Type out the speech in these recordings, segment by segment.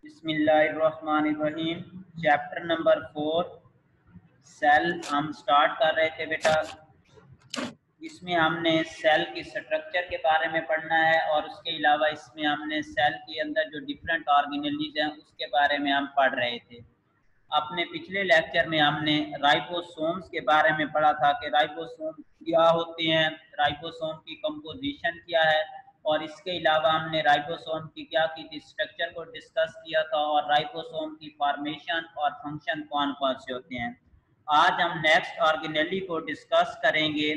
बिस्मिल्लाहिर्रहमानिर्रहीम। Chapter number 4 cell हम start कर रहे थे बेटा। इसमें हमने सेल की स्ट्रक्चर के बारे में पढ़ना है और उसके अलावा इसमें हमने सेल के अंदर जो डिफरेंट ऑर्गेनेलीज हैं उसके बारे में हम पढ़ रहे थे। अपने पिछले लेक्चर में हमने राइबोसोम्स के बारे में पढ़ा था कि राइबोसोम क्या होते हैं, राइबोसोम की कंपोजिशन क्या है, और इसके अलावा हमने राइबोसोम की क्या की थी, स्ट्रक्चर को डिस्कस किया था, और राइबोसोम की फॉर्मेशन और फंक्शन कौन कौन से होते हैं। आज हम नेक्स्ट ऑर्गेनेली को डिस्कस करेंगे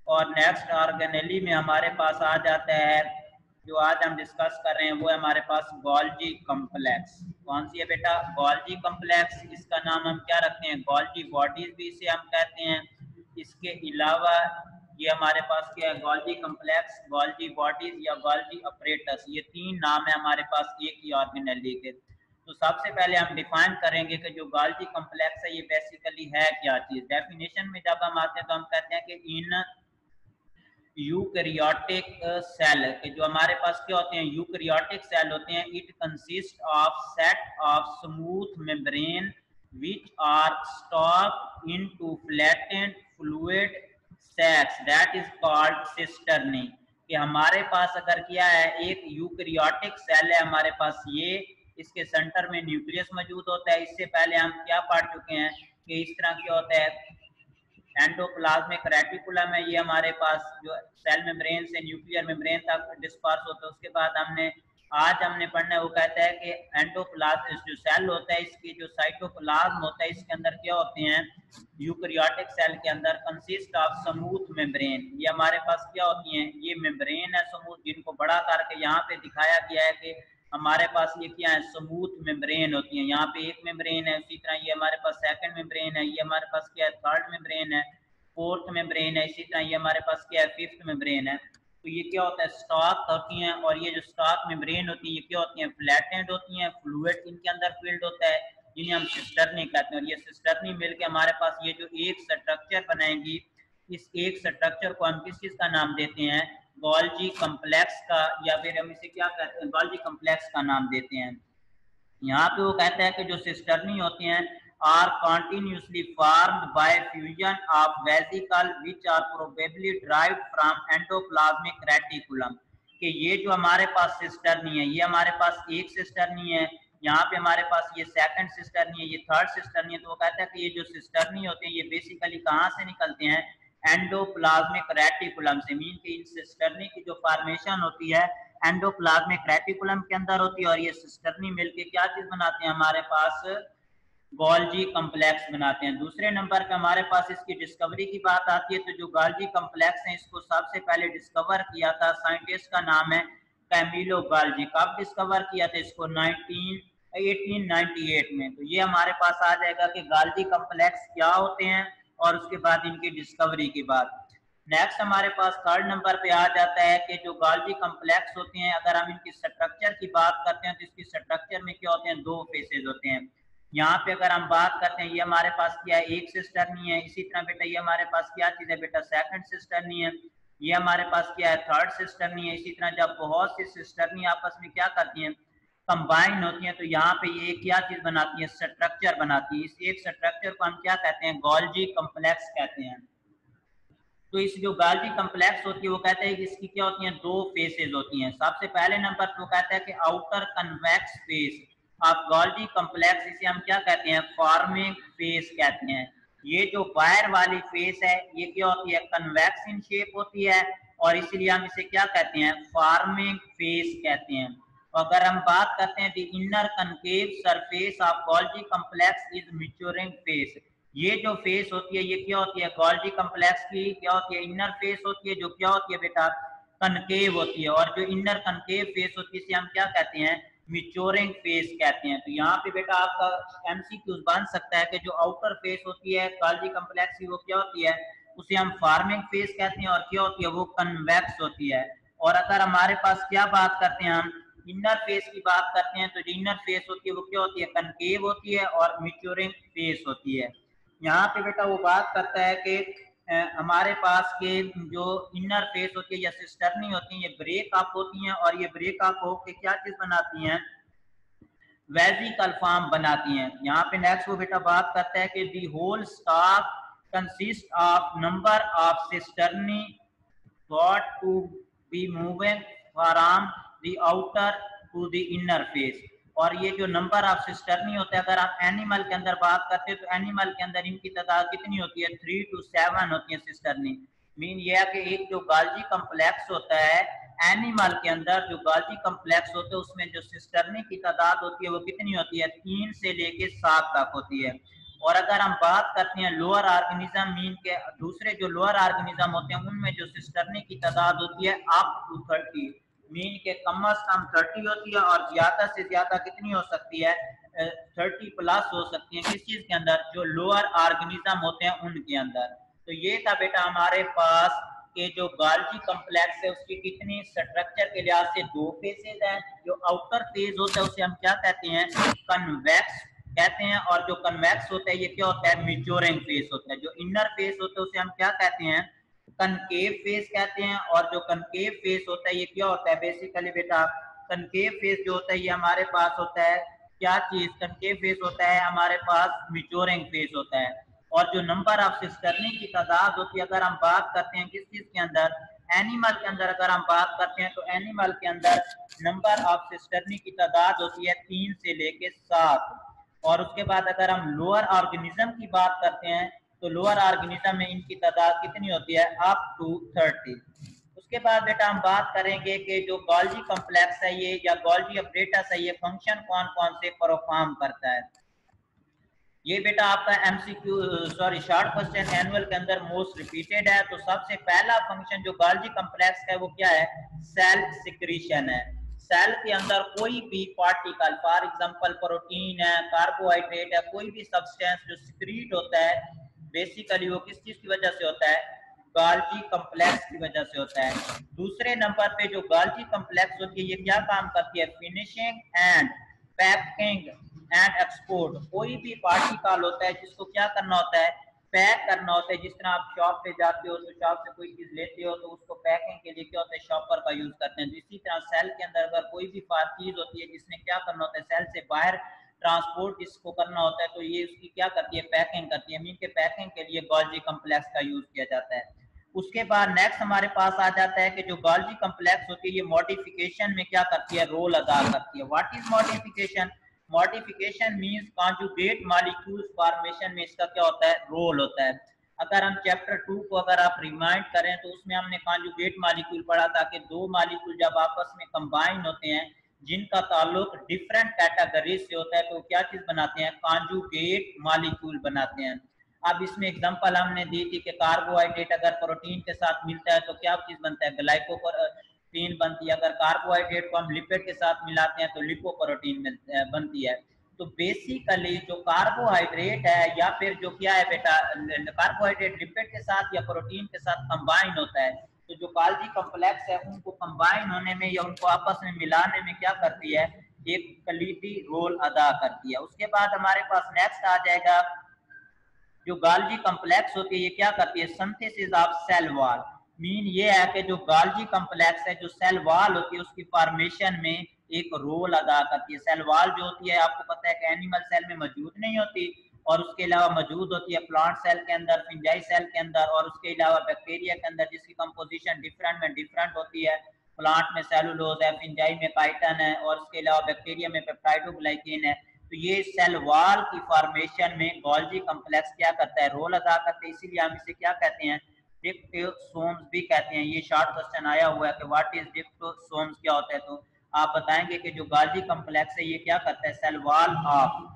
और नेक्स्ट ऑर्गेनेली में हमारे पास आ जाता है, जो आज हम डिस्कस कर रहे हैं वो है हमारे पास गोल्जी कॉम्प्लेक्स। कौन सी है बेटा? Golgi complex. इसका नाम हम क्या रखते हैं? गोल्जी बॉडीज भी इसे हम कहते हैं। इसके अलावा ये हमारे पास क्या है? गोल्जी कॉम्प्लेक्स, गोल्जी बॉडीज या गोल्जी अपरेटस, ये तीन नाम है हमारे पास एक ही ऑर्गेनेली के। तो सबसे पहले हम डिफाइन करेंगे कि जो गोल्जी कॉम्प्लेक्स है ये बेसिकली है क्या चीज। डेफिनेशन में जब हम आते हैं तो हम कहते हैं कि इन यूकैरियोटिक सेल के जो हमारे पास क्या होते हैं, यूकैरियोटिक सेल होते हैं, it consist of set of smooth membrane which are stuck into flattened fluid sacs that is called cisternae। कि हमारे पास अगर क्या है, एक यूकैरियोटिक सेल है हमारे पास, ये इसके सेंटर में न्यूक्लियस मौजूद होता है। इससे पहले हम क्या पढ़ चुके हैं कि इस तरह क्या होता है, एंडोप्लाज्मिक रेटिकुलम है, ये हमारे पास जो सेल मेम्ब्रेन से न्यूक्लियर मेम्ब्रेन तक डिस्पर्स होता है। उसके बाद आज हमने पढ़ना है, वो कहता है कि एंडोप्लाज्म जो सेल होता है इसकी जो साइटोप्लाज्म होता है इसके अंदर क्या होते हैं, यूकैरियोटिक सेल के अंदर कंसिस्ट ऑफ स्मूथ मेम्ब्रेन। ये हमारे पास क्या होती हैं, ये मेम्ब्रेन है स्मूथ, जिनको बड़ा करके यहाँ पे दिखाया गया है कि हमारे पास ये क्या है, स्मूथ मेम्ब्रेन होती है। यहाँ पे एक मेम्ब्रेन है, उसी तरह ये हमारे पास सेकंड मेम्ब्रेन है, ये हमारे पास क्या है, थर्ड मेम्ब्रेन है, फोर्थ मेम्ब्रेन है, इसी तरह ये हमारे पास क्या है, फिफ्थ मेम्ब्रेन है। तो ये क्या होता है, स्टॉक होती हैं, और ये जो स्टॉक मेम्ब्रेन होती है ये क्या होती हैं, फ्लैटेंड होती हैं, फ्लूइड इनके अंदर फील्ड होता है, जिन्हें हम सिस्टर्नी कहते हैं। और ये सिस्टर्नी मिलकर हमारे पास ये जो एक स्ट्रक्चर बनाएंगी, इस एक स्ट्रक्चर को हम किस चीज का नाम देते हैं, गोल्जी कॉम्प्लेक्स का, या फिर हम इसे क्या कहते हैं, गोल्जी कॉम्प्लेक्स का नाम देते हैं। यहाँ पे वो कहता है कि जो सिस्टर्नी होती हैं are continuously formed by fusion of vesicle which are probably derived from endoplasmic reticulum. कि ये जो हमारे पास सिस्टर्नी है, ये हमारे पास एक सिस्टर्नी है, यहाँ पे हमारे पास ये सेकंड सिस्टर्नी है, ये थर्ड सिस्टर्नी है। तो वो कहता है कि ये जो सिस्टर्नी होते हैं ये बेसिकली कहाँ से निकलते हैं, एंडोप्लाज्मिक रेटिकुलम से। मीन कि इन सिस्टर्नी की जो फॉर्मेशन होती है एंडोप्लाज्मिक रेटिकुलम के अंदर होती है, और ये सिस्टर्नी मिलके क्या चीज बनाते हैं, हमारे पास गोल्जी कॉम्प्लेक्स बनाते हैं। दूसरे नंबर पे हमारे पास इसकी डिस्कवरी की बात आती है, तो जो गोल्जी कॉम्प्लेक्स है इसको सबसे पहले डिस्कवर किया था, साइंटिस्ट का नाम है कैमिलो गोल्जी। कब डिस्कवर किया था इसको? 1898 में। तो ये हमारे पास आ जाएगा कि गोल्जी कॉम्प्लेक्स क्या होते हैं और उसके बाद इनकी डिस्कवरी की बात। नेक्स्ट हमारे पास थर्ड नंबर पे आ जाता है कि जो गोल्जी कॉम्प्लेक्स होते हैं, अगर हम इनकी स्ट्रक्चर की बात करते हैं तो इसकी स्ट्रक्चर में क्या होते हैं, दो फेसेस होते हैं। यहाँ पे अगर हम बात करते हैं, ये हमारे पास क्या है, एक सिस्टर्नी है। इसी तरह बेटा ये हमारे पास क्या चीज है बेटा, सेकंड सिस्टर्नी है। ये हमारे पास क्या है, थर्ड सिस्टर्नी है। इसी तरह जब बहुत सी सिस्टर्नी आपस में क्या करती हैं, कंबाइन होती हैं, तो यहाँ पे ये क्या चीज बनाती है, स्ट्रक्चर बनाती है। इस एक स्ट्रक्चर को हम क्या कहते हैं, गोल्जी कॉम्प्लेक्स कहते हैं। तो इस जो गोल्जी कॉम्प्लेक्स होती है वो कहते हैं कि इसकी क्या होती हैं, दो फेसेस होती हैं। सबसे पहले नंबर पे वो कहता है कि outer convex face of Golgi complex, इसे हम क्या कहते हैं, फॉर्मिंग फेस कहते हैं। ये जो बाहर वाली फेस है ये क्या होती है, कन्वेक्स इन शेप होती है, और इसलिए हम इसे क्या कहते हैं, फॉर्मिंग फेस कहते हैं। अगर हम बात करते हैं the inner concave surface of Golgi complex is maturing face, ये जो फेस होती है ये क्या होती है, गोल्जी कॉम्प्लेक्स की क्या होती है, इनर फेस होती है, जो क्या होती है बेटा, कनकेव होती है। और जो इनर कनकेव फेस होती है इसे हम क्या कहते हैं, मैच्योरिंग फेस कहते हैं। तो यहाँ पे बेटा आपका एमसीक्यू बन सकता है कि जो आउटर फेस होती है गोल्जी कॉम्प्लेक्स की वो क्या होती है, उसे हम फॉर्मिंग फेस कहते हैं, और क्या होती है वो कन्वेक्स होती है। और अगर हमारे पास क्या बात करते हैं, हम इनर फेस की बात करते हैं, तो जो इनर फेस होती है वो क्या होती है, कनकेव होती है और मैच्योरिंग फेस होती है। यहाँ पे बेटा वो बात करता है कि हमारे पास के जो इनर फेस होती है या सिस्टर्नी होती है ये ब्रेक अप होती हैं, और ये ब्रेक अप होकर क्या चीज बनाती हैं, वेसिकल फॉर्म बनाती हैं। यहाँ पे नेक्स्ट वो बेटा बात करता है कि the whole stack consist of number of cisternae thought to be moving from the outer to the inner face। और ये जो नंबर ऑफ सिस्टर्नी होता है, अगर आप एनिमल के अंदर बात करते हैं तो एनिमल के अंदर इनकी तादाद कितनी होती है, 3 to 7 होती है सिस्टर्नी। मीन ये है कि एक जो गाल्जी कम्प्लेक्स होता है एनिमल के अंदर, जो गाल्जी कम्प्लेक्स होते हैं उसमें जो सिस्टर्नी की तादाद होती है वो कितनी होती है, 3 से लेके 7 तक होती है। और अगर हम बात करते हैं लोअर ऑर्गेनिज्म मीन के दूसरे जो लोअर ऑर्गेनिज्म होते हैं उनमें जो सिस्टर्नी की तादाद होती है अप टू 30, मीन के कम अज कम 30 होती है और ज्यादा से ज्यादा कितनी हो सकती है, 30 प्लस हो सकती है। किस चीज के अंदर, जो लोअर ऑर्गेनिज्म होते हैं उनके अंदर। तो ये था बेटा हमारे पास के जो गाल्जी कम्प्लेक्स है उसकी कितनी स्ट्रक्चर के लिहाज से 2 फेजेज हैं। जो आउटर फेज होता है उसे हम क्या कहते हैं, कन्वेक्स कहते हैं, और जो कन्वेक्स होता है ये क्या होता है, मैच्योरिंग फेज होता है। जो इनर फेज होता है उसे हम क्या कहते हैं, कनकेव फेज कहते हैं। और जो कनकेव फेज होता है ये क्या होता है, बेसिकली बेटा कनकेव फेज जो होता है ये हमारे पास होता है क्या चीज, कनकेव फेज होता है हमारे पास मैच्योरिंग फेज होता है। और जो नंबर ऑफ सिस्टर्नी की तादाद होती है, अगर हम बात करते हैं किस चीज के अंदर, एनिमल के अंदर अगर हम बात करते हैं तो एनिमल के अंदर नंबर ऑफ सिस्टर्नी की तादाद होती है 3 से लेके 7। और उसके बाद अगर हम लोअर ऑर्गेनिज्म की बात करते हैं तो लोअर ऑर्गेनिज्म में इनकी तादाद कितनी होती है, अप टू 30। उसके बाद बेटा हम बात करेंगे कि जो गोल्जी कॉम्प्लेक्स है ये या गोल्जी अपरेटस है ये फंक्शन कौन कौन से परफॉर्म करता है। ये बेटा आपका MCQ sorry short question annual के अंदर मोस्ट रिपीटेड है। तो सबसे पहला फंक्शन जो गोल्जी कॉम्प्लेक्स का है वो क्या है, सेल सिक्रीशन है। सेल के अंदर कोई भी पार्टिकल, फॉर एग्जांपल प्रोटीन है, कार्बोहाइड्रेट है, कोई भी सब्सटेंस जो सिक्रीट होता है बेसिकली वो किस चीज की वजह से होता है, गोल्जी कॉम्प्लेक्स की वजह से होता है। दूसरे नंबर पे जो गोल्जी कॉम्प्लेक्स होती है ये क्या काम करती है, finishing and packing and export. कोई भी पार्टिकल होता है जिसको क्या करना होता है, पैक करना होता है। जिस तरह आप शॉप पे जाते हो तो शॉप से कोई चीज लेते हो तो उसको पैकिंग के लिए क्या होता है, शॉपर का यूज करते हैं। इसी तरह सेल के अंदर अगर कोई भी चीज होती है जिसने क्या करना होता है, सेल से बाहर ट्रांसपोर्ट इसको करना होता है तो ये उसकी क्या करती है, पैकिंग करती है। मीन के पैकिंग के लिए गोल्जी कॉम्प्लेक्स का यूज किया जाता है। उसके बाद नेक्स्ट हमारे पास आ जाता है कि जो गोल्जी कॉम्प्लेक्स होती है ये मॉडिफिकेशन में क्या करती है, रोल अदा करती है। What is modification, modification means conjugate molecules formation में इसका क्या होता है, रोल होता है। अगर हम चैप्टर 2 को अगर आप रिमाइंड करें तो उसमें हमने कॉन्जुगेट मॉलिक्यूल पढ़ा था कि 2 मॉलिक्यूल जब आपस में कंबाइन होते हैं जिनका ताल्लुक डिफरेंट कैटेगरीज से होता है तो क्या चीज बनाते हैं, कॉन्जुगेट मॉलिक्यूल बनाते हैं। अब इसमें एग्जांपल हमने दी थी कि कार्बोहाइड्रेट अगर प्रोटीन के साथ मिलता है तो क्या चीज बनता है, ग्लाइकोप्रोटीन बनती है। अगर कार्बोहाइड्रेट को हम लिपिड के साथ मिलाते हैं तो लिपोप्रोटीन बनती है। तो बेसिकली जो कार्बोहाइड्रेट है या फिर जो क्या है बेटा, कार्बोहाइड्रेट लिपिड के साथ या प्रोटीन के साथ कंबाइन होता है तो जो गोल्जी कॉम्प्लेक्स है उनको कंबाइन होने में या उनको आपस में मिलाने में क्या करती है, एक कलीदी रोल अदा करती है। उसके बाद हमारे पास नेक्स्ट आ जाएगा जो गोल्जी कॉम्प्लेक्स होती है ये क्या करती है, synthesis of cell wall. Mean ये है कि जो गोल्जी कॉम्प्लेक्स है जो सेल वॉल होती है उसकी फॉर्मेशन में एक रोल अदा करती है। सेल वॉल जो होती है आपको पता है कि एनिमल सेल में मौजूद नहीं होती और उसके अलावा मौजूद होती है प्लांट सेल के अंदर, फिंजाई सेल के अंदर और उसके अलावा बैक्टीरिया के अंदर जिसकी कंपोजिशन डिफरेंट में डिफरेंट होती है। प्लांट में सेलुलोज है, फिंजाई में काइटन है और उसके अलावा बैक्टीरिया में पेप्टाइडोग्लाइकेन है। तो ये सेल वॉल की फॉर्मेशन में गोल्जी कॉम्प्लेक्स क्या करता है, रोल अदा करता है। इसीलिए हम इसे क्या कहते हैं, डिप्टोसोम्स भी कहते हैं। ये शॉर्ट क्वेश्चन आया हुआ है कि व्हाट इज डिप्टोसोम्स क्या होता है, तो आप बताएंगे कि जो गोल्जी कॉम्प्लेक्स है ये क्या करता है, सेल वॉल ऑफ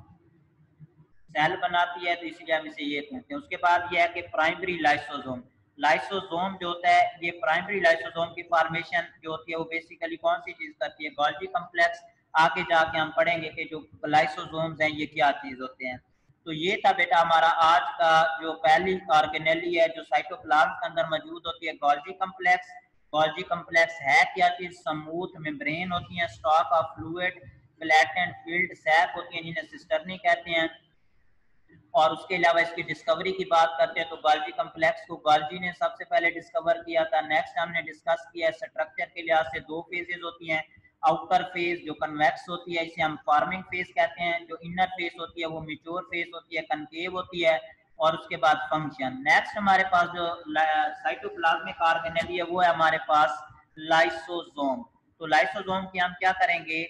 सेल बनाती है, तो इसीलिए हम इसे ये कहते हैं। उसके बाद ये है कि प्राइमरी लाइसोसोम, लाइसोसोम जो होता है ये प्राइमरी लाइसोसोम की फॉर्मेशन जो होती है वो बेसिकली कौन सी चीज करती है, गोल्जी कॉम्प्लेक्स। आगे जाके हम पढ़ेंगे कि जो लाइसोसोम्स हैं ये क्या चीज होते हैं। तो ये था बेटा हमारा आज का जो पहली ऑर्गेनेली है जो साइटोप्लाज्म के अंदर मौजूद होती है, गोल्जी कॉम्प्लेक्स। गोल्जी कॉम्प्लेक्स है क्या चीज, स्मूथ मेम्ब्रेन होती है, stack of fluid, flattened filled sac होती है जिन्हें सिस्टर्नी कहते हैं। और उसके अलावा इसकी डिस्कवरी की बात करते हैं तो गोल्जी कॉम्प्लेक्स को गोल्जी ने सबसे पहले डिस्कवर किया था। नेक्स्ट हमने डिस्कस किया स्ट्रक्चर के लिहाज से 2 फेजेस होती हैं, आउटर फेज जो कन्वेक्स होती है इसे हम फॉर्मिंग फेज कहते हैं, जो इनर फेज होती है वो मैच्योर फेज होती है, कनकेव होती है, और उसके बाद फंक्शन। नेक्स्ट हमारे पास जो साइटोप्लाज्मिक ऑर्गेनेली है वो है हमारे पास लाइसोसोम। तो लाइसोसोम की हम क्या करेंगे,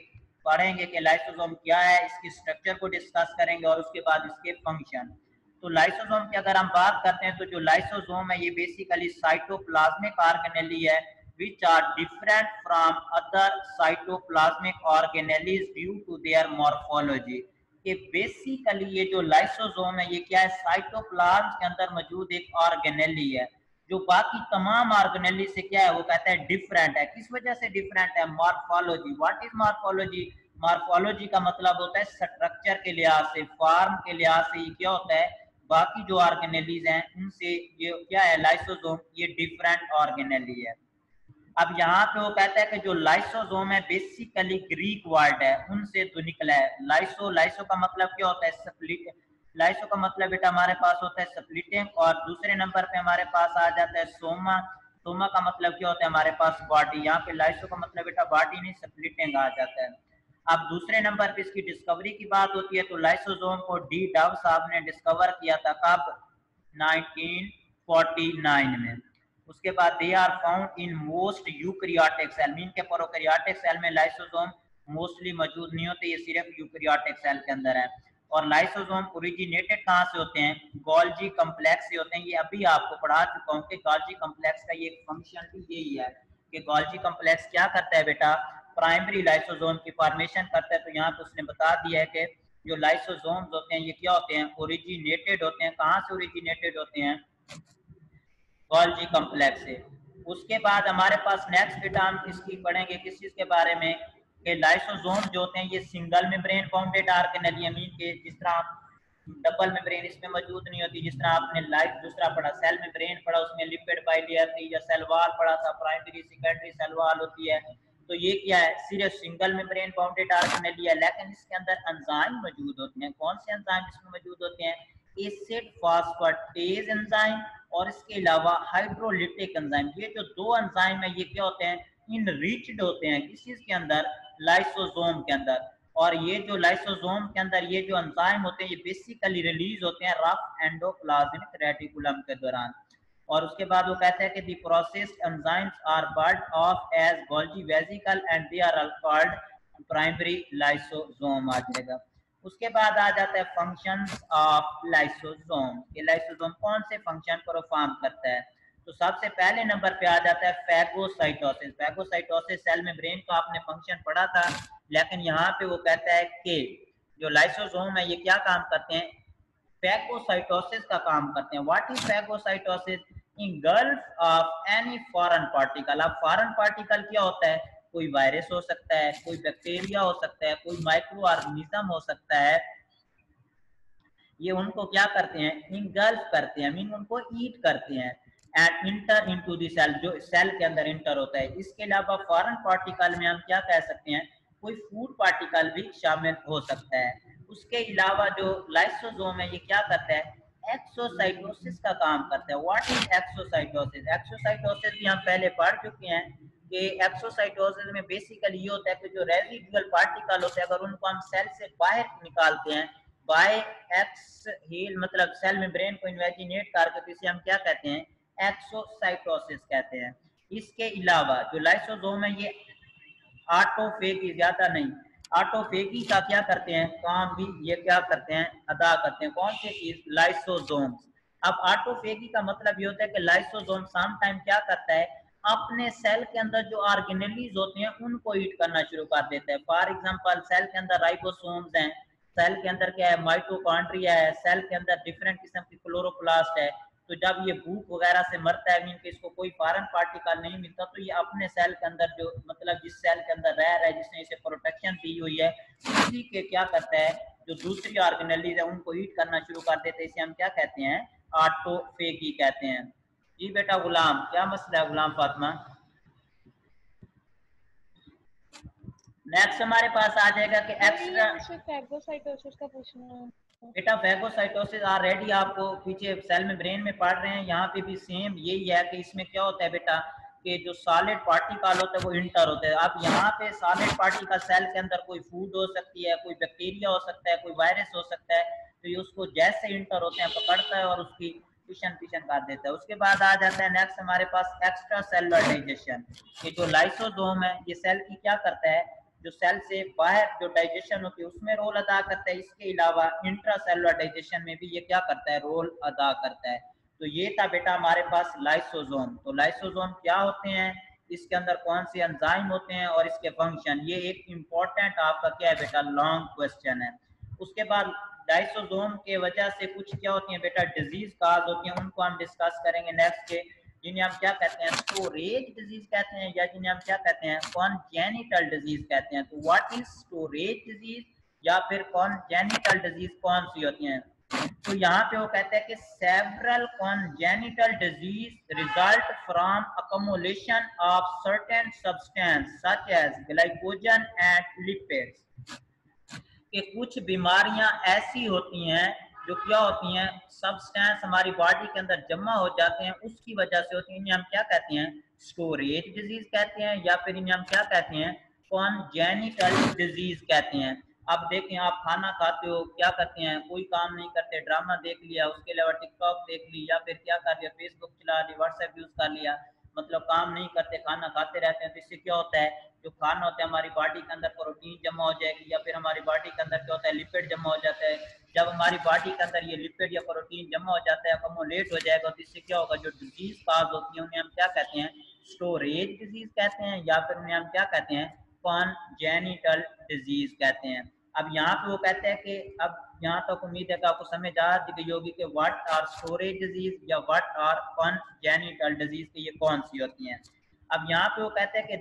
पढ़ेंगे कि लाइसोसोम क्या है, इसकी स्ट्रक्चर को डिस्कस करेंगे और उसके बाद इसके फंक्शन। तो लाइसोसोम की अगर हम बात करते हैं तो जो लाइसोसोम है ये बेसिकली साइटोप्लाज्मिक ऑर्गेनेली है which are different from other cytoplasmic organelles due to their morphology। कि बेसिकली ये जो लाइसोसोम है ये क्या है, साइटोप्लाज्म के अंदर मौजूद एक ऑर्गेनेली है जो बाकी तमाम ऑर्गेनेली से क्या है वो कहता है डिफरेंट है। किस वजह से डिफरेंट है, morphology. What is morphology, morphology का मतलब होता है स्ट्रक्चर के लिहाज से, फॉर्म के लिहाज से ये क्या होता है, बाकी जो ऑर्गेनेलीज हैं उनसे ये क्या है, लाइसोसोम ये डिफरेंट ऑर्गेनेली है। अब यहाँ पे वो कहता है कि जो लाइसोसोम है बेसिकली ग्रीक वर्ड है उनसे तो निकला है। लाइसो, लाइसो का मतलब क्या होता है, स्प्लिट। लाइसो का मतलब बेटा हमारे पास होता है स्प्लिटिंग, और दूसरे नंबर पे हमारे पास आ जाता है सोमा। सोमा का मतलब क्या होता है हमारे पास बॉडी। यहाँ पे लाइसो का मतलब बेटा बॉडी नहीं, स्प्लिटिंग आ जाता है। अब दूसरे नंबर पे इसकी डिस्कवरी की बात होती है तो लाइसोसोम को डी डव साहब ने डिस्कवर किया था, कब, 1949 में। उसके बाद they are found in most eukaryotic cell, mean के प्रोकैरियोटिक सेल में लाइसोसोम मोस्टली मौजूद नहीं होते, ये सिर्फ यूकैरियोटिक सेल के अंदर है। और लाइसोसोम ओरिजिनेटेड कहाँ से होते हैं, गोल्जी कम्प्लेक्स से होते हैं। ये अभी आपको पढ़ा चुका हूँ कि गोल्जी कम्प्लेक्स का ये फंक्शन भी यही है कि गोल्जी कम्प्लेक्स क्या करता है बेटा, प्राइमरी लाइसोसोम की फॉर्मेशन करता है। तो यहाँ पे उसने बता दिया है कि जो लाइसोसोम्स होते हैं ये क्या होते हैं, ओरिजिनेटेड होते हैं। कहाँ से ओरिजिनेटेड होते हैं, गोल्जी कम्प्लेक्स से। उसके बाद हमारे पास नेक्स्ट बेटा हम इसकी पढ़ेंगे किस चीज के बारे में, कि लाइसोसोम जो होते हैं ये single membrane bounded organelle, mean के जिस तरह आप डबल मेम्ब्रेन इसमें मौजूद नहीं होती। जिस तरह आपने लाइफ दूसरा पढ़ा, सेल मेम्ब्रेन पढ़ा, उसमें लिपिड बाइलेयर थी, या सेल वॉल पढ़ा था, प्राइमरी सेकेंडरी सेल वॉल होती है। तो ये क्या है, सिर्फ सिंगल मेम्ब्रेन बाउंडेड ऑर्गेनेल है, लेकिन इसके अंदर एंजाइम मौजूद होते हैं। कौन से एंजाइम इसमें मौजूद होते हैं, एसिड फॉस्फेटेज एंजाइम और इसके अलावा हाइड्रोलिटिक एंजाइम। ये जो दो एंजाइम है ये क्या होते हैं, इनरिच्ड होते हैं किस चीज के अंदर, लाइसोसोम के अंदर। और ये जो लाइसोसोम के अंदर ये जो एंजाइम होते हैं ये बेसिकली रिलीज होते हैं रफ एंडोप्लाज्मिक रेटिकुलम के दौरान। और उसके बाद वो कहते हैं कि the processed enzymes are budded off as Golgi vesicle and they are called primary lysosome आ जाएगा। उसके बाद आ जाता है फंक्शंस ऑफ लाइसोसोम। ये लाइसोसोम कौन से फंक्शन परफॉर्म करता है, तो सबसे पहले नंबर पे आ जाता है फैगोसाइटोसिस। फैगोसाइटोसिस सेल मेम्ब्रेन का आपने फंक्शन पढ़ा था, लेकिन यहाँ पे वो कहता है कि जो लाइसोसोम है ये क्या काम करते हैं, फैगोसाइटोसिस का काम करते हैं। What is phagocytosis, engulf of any foreign particle. अब फॉरेन पार्टिकल क्या होता है, कोई वायरस हो सकता है, कोई बैक्टीरिया हो सकता है, कोई माइक्रो ऑर्गेनिज्म हो सकता है। ये उनको क्या करते हैं, इंगल्फ करते हैं, मीन उनको ईट करते हैं। And enter into the cell, जो सेल के अंदर इंटर होता है। इसके अलावा फॉरेन पार्टिकल में हम क्या कह सकते हैं, कोई फूड पार्टिकल भी शामिल हो सकता है। उसके अलावा जो लाइसोसोम है ये क्या करता है, एक्सोसाइटोसिस का काम करता है। व्हाट इज एक्सोसाइटोसिस, एक्सोसाइटोसिस भी हम पहले पढ़ चुके हैं कि एक्सोसाइटोसिस में बेसिकली ये होता है कि जो रेजिडुअल पार्टिकल होते हैं अगर उनको हम सेल से बाहर निकालते हैं बाय एक्स हील, मतलब सेल मेम्ब्रेन को इन्वेजिनेट करके, तो इसे हम क्या कहते हैं, एक्सोसाइटोसिस कहते हैं। इसके अलावा जो लाइसोसोम है ये ऑटोफेगी, ज्यादा नहीं, ऑटोफेगी का क्या करते हैं काम भी, ये क्या करते हैं अदा करते हैं। कौन सी चीज, लाइसोसोम्स। अब ऑटोफेगी का मतलब ये होता है कि लाइसोसोम सम टाइम क्या करता है, अपने सेल के अंदर जो ऑर्गेनेलीज होते हैं उनको ईट करना शुरू कर देता है। फॉर एग्जांपल सेल के अंदर राइबोसोम्स हैं, सेल के अंदर क्या है, माइटोकॉन्ड्रिया है, सेल के अंदर डिफरेंट किस्म की क्लोरोप्लास्ट है। तो जब ये भूख वगैरह से मरता है, मीन कि इसको कोई फॉरेन पार्टिकल नहीं मिलता, तो ये अपने सेल के अंदर जो मतलब जिस सेल के अंदर रह रहा है, जिसने इसे प्रोटेक्शन दी हुई है, उसी के क्या करता है, जो दूसरी ऑर्गेनेलीज है उनको ईट करना शुरू कर देते हैं। इसे हम क्या कहते हैं, ऑटोफेगी कहते हैं। जी बेटा गुलाम, क्या मसला है गुलाम फातिमा। नेक्स्ट हमारे पास आ जाएगा कि एक्स्ट्रा, फैगोसाइटोसिस का पूछना है। बेटा फैगोसाइटोसिस ऑलरेडी आपको पीछे सेल में ब्रेन में पढ़ रहे हैं, यहाँ पे भी सेम यही है कि इसमें क्या होता है बेटा, कि जो सॉलिड पार्टिकल होता है वो इंटर होते हैं। अब यहाँ पे सॉलिड पार्टिकल सेल के अंदर कोई फूड हो सकती है, कोई बैक्टीरिया हो सकता है, कोई वायरस हो सकता है, तो ये उसको जैसे इंटर होते हैं पकड़ता है और उसकी फिशन कर देता है। उसके बाद आ जाता है नेक्स्ट हमारे पास एक्स्ट्रा सेलुलर डाइजेशन। ये जो लाइसोसोम है ये सेल की क्या करता है, जो सेल से बाहर जो डाइजेशन होती है उसमें रोल अदा करता है। इसके अलावा इंट्रा सेलुलर डाइजेशन में भी ये क्या करता है, रोल अदा करता है। तो ये था बेटा हमारे पास लाइसोसोम। तो लाइसोसोम क्या होते हैं, इसके अंदर कौन से एंजाइम होते हैं और इसके फंक्शन, ये एक इम्पोर्टेंट आपका क्या है बेटा, लॉन्ग क्वेश्चन है। उसके बाद लाइसोसोम के वजह से कुछ क्या होती है बेटा, डिजीज काज होती है, उनको हम डिस्कस करेंगे नेक्स्ट के, जिन्हें हम क्या कहते हैं, स्टोरेज डिजीज कहते हैं, या जिन्हें हम क्या कहते हैं, कॉन्जेनिटल डिजीज कहते हैं। तो व्हाट इज स्टोरेज डिजीज या फिर कॉन्जेनिटल डिजीज कौन सी होती हैं। तो यहाँ पे वो कहते हैं कि several congenital disease result from accumulation of certain substance such as glycogen and lipids, कि कुछ बीमारियां ऐसी होती हैं जो क्या होती हैं, सब्सटेंस हमारी बॉडी के अंदर जमा हो जाते हैं उसकी वजह से होती हैं। इन्हें हम क्या कहते हैं, स्टोरेज डिजीज कहते हैं, या फिर इन्हें हम क्या कहते हैं, कॉन्जेनिटल डिजीज कहते हैं। अब देखें, आप खाना खाते हो, क्या करते हैं, कोई काम नहीं करते, ड्रामा देख लिया, उसके अलावा टिकटॉक देख ली, या फिर क्या कर लिया, फेसबुक चला ली, व्हाट्सएप यूज कर लिया, मतलब काम नहीं करते, खाना खाते रहते हैं। तो इससे क्या होता है, जो खाना होता है हमारी बॉडी के अंदर प्रोटीन जमा हो जाएगी, या फिर हमारी बॉडी के अंदर क्या होता है, लिपिड जमा हो जाता है। जब हमारी बॉडी के अंदर ये लिपिड या प्रोटीन जमा हो जाता है, अकोमोलेट हो जाएगा, तो इससे क्या होगा, जो डिजीज काज होती है उन्हें हम क्या कहते हैं, स्टोरेज डिजीज कहते हैं, या फिर उन्हें हम क्या कहते हैं, कॉन्जेनिटल डिजीज कहते हैं। अब यहाँ पे वो कहते हैं कि अब यहाँ तक उम्मीद है कि आपको समझ आ गई होगी कि व्हाट आर स्टोरेज डिजीज या व्हाट आर कॉन्जेनिटल डिजीज, की ये कौन सी होती हैं। अब यहाँ पे वो कहते हैं कि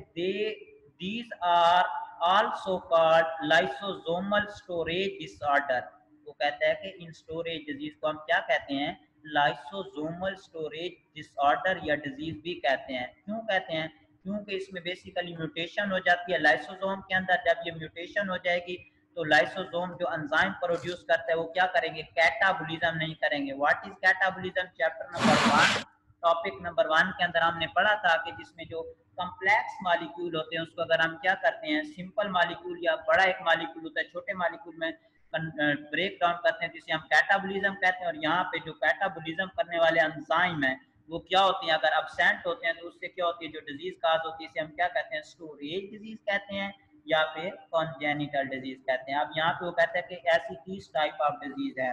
these are also called lysosomal storage disorder। वो कहता है कि इन स्टोरेज डिजीज को हम क्या कहते हैं, लाइसोसोमल स्टोरेज डिसऑर्डर या डिजीज भी कहते हैं। क्यों कहते हैं, क्योंकि इसमें बेसिकली म्यूटेशन हो जाती है लाइसोसोम के अंदर। जब ये म्यूटेशन हो जाएगी तो लाइसोसोम जो एंजाइम प्रोड्यूस करता है वो क्या करेंगे, कैटाबोलिज्म नहीं करेंगे। What is catabolism, chapter number 1 topic number 1 के अंदर हमने पढ़ा था कि जिसमें जो कम्प्लेक्स मॉलिक्यूल होते हैं उसको अगर हम क्या करते हैं, सिंपल मॉलिक्यूल या बड़ा एक मॉलिक्यूल होता है, छोटे मॉलिक्यूल में ब्रेक डाउन करते हैं, जिसे हम कैटाबोलिज्म कहते हैं। और यहाँ पे जो कैटाबोलिज्म करने वाले एंजाइम है वो क्या होती हैं, अगर अब्सेंट होते हैं तो उससे क्या होती है, जो डिजीज काज होती है इसे हम क्या कहते हैं, स्टोरेज डिजीज कहते हैं या फिर कॉन्जेनिटल डिजीज कहते हैं। अब यहाँ पे वो कहते हैं कि ऐसी 30 टाइप ऑफ डिजीज है।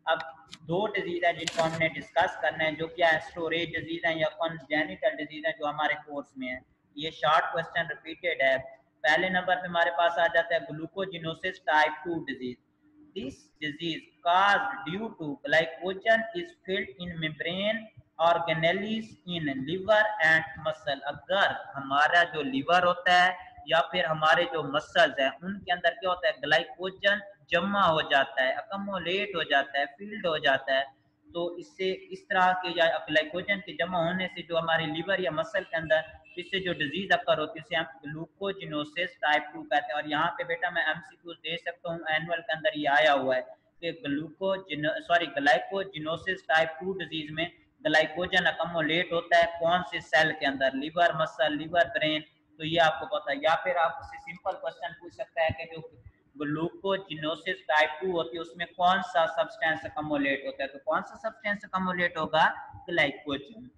अब दो डिजीज है जिनको हमने डिस्कस करना है, जो क्या है, स्टोरेज डिजीज है या कॉन्जेनिटल डिजीज है, जो हमारे कोर्स में है। ये शॉर्ट क्वेश्चन रिपीटेड है। पहले नंबर पे हमारे पास आ जाता है glycogenosis type 2 disease. This disease caused due to glycogen is filled in membrane organelles in liver and muscle। अगर हमारा जो लिवर होता है या फिर हमारे जो मसल्स है उनके अंदर क्या होता है, ग्लाइकोजन जमा हो जाता है, अकोमोलेट हो जाता है, फील्ड हो जाता है, तो इससे इस तरह के या ग्लाइकोजन के जमा होने से जो हमारे लिवर या मसल के अंदर इससे जो डिजीज अकर होती है उसे हम ग्लूकोजिनोसिस टाइप 2 कहते हैं। और यहाँ पे बेटा मैं एमसीक्यू दे सकता हूँ, एनुअल के अंदर ये आया हुआ है कि ग्लाइकोजिनोसिस टाइप 2 डिजीज में ग्लाइकोजन अकोमोलेट होता है कौन से सेल के अंदर, लिवर, मसल, लिवर, ब्रेन। तो ये आपको पता है। या फिर आपसे सिंपल क्वेश्चन पूछ सकता है कि जो ग्लूकोजिनोसिस टाइप 2 होती है उसमें कौन सा सब्सटेंस अकोमोलेट होता है, तो कौन सा सब्सटेंस अकोमोलेट होगा, ग्लाइकोजन।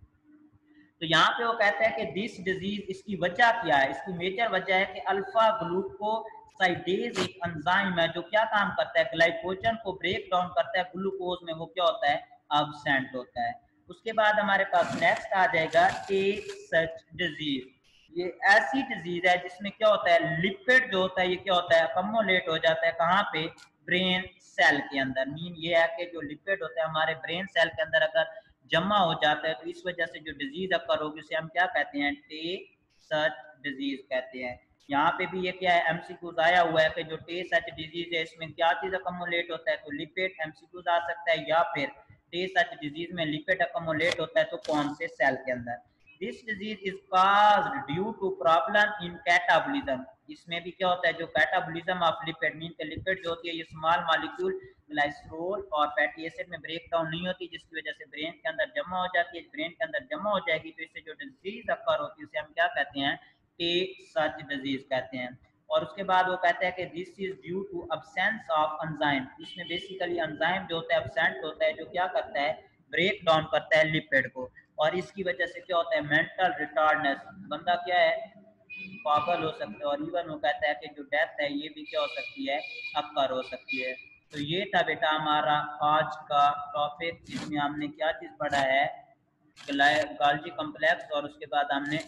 तो यहाँ पे वो कहते हैं कि दिस डिजीज, इसकी वजह क्या है, इसकी मेजर वजह है कि अल्फा ग्लूकोसाइडेज एक एंजाइम है जो क्या काम करता है, ग्लाइकोजन को ब्रेक डाउन करता है, ग्लूकोज में वो क्या होता है, एब्सेंट होता है। उसके बाद हमारे पास नेक्स्ट आ जाएगा टे सच डिजीज। ये ऐसी डिजीज है जिसमें क्या होता है, लिपिड जो होता है ये क्या होता है, अकोमोलेट हो जाता है कहाँ पे, ब्रेन सेल के अंदर। मीन ये है कि जो लिपिड होता है हमारे ब्रेन सेल के अंदर अगर जमा हो जाता है तो इस वजह से जो डिजीज अकर होगी उसे हम क्या कहते हैं, टे सच डिजीज कहते हैं। यहाँ पे भी ये क्या है, एमसीक्यूज आया हुआ है कि जो टे सच डिजीज है इसमें क्या चीज अकोमोलेट होता है, तो लिपिड एमसीक्यूज आ सकता है, या फिर टे सच डिजीज में लिपिड अकोमोलेट होता है तो कौन से सेल के अंदर। This disease is caused due to problem in catabolism। इसमें भी क्या होता है, जो कैटाबोलिज्म ऑफ लिपिड, मीन के लिपिड जो होती है ये स्मॉल मॉलिक्यूल ग्लाइसरोल और फैटी एसिड में ब्रेक डाउन नहीं होती, जिसकी वजह से ब्रेन के अंदर जमा हो जाती है। ब्रेन के अंदर जमा हो जाएगी तो इससे जो डिजीज अकर होती है उसे हम क्या कहते हैं, टी सच डिजीज कहते हैं। और उसके बाद वो कहते हैं कि this is due to absence of enzyme, इसमें बेसिकली एंजाइम जो होता है एब्सेंट होता है, जो क्या करता है, ब्रेक डाउन करता है लिपिड को। और इसकी वजह से क्या होता है, मेंटल रिटार्डनेस, बंदा क्या है, पागल हो सकता है। और इवन वो कहता है कि जो डेथ है ये भी क्या हो सकती है, अक्कर हो सकती है। तो ये था बेटा हमारा आज का टॉपिक, जिसमें हमने क्या चीज पढ़ा है, गाल्जी कॉम्प्लेक्स, और उसके बाद हमने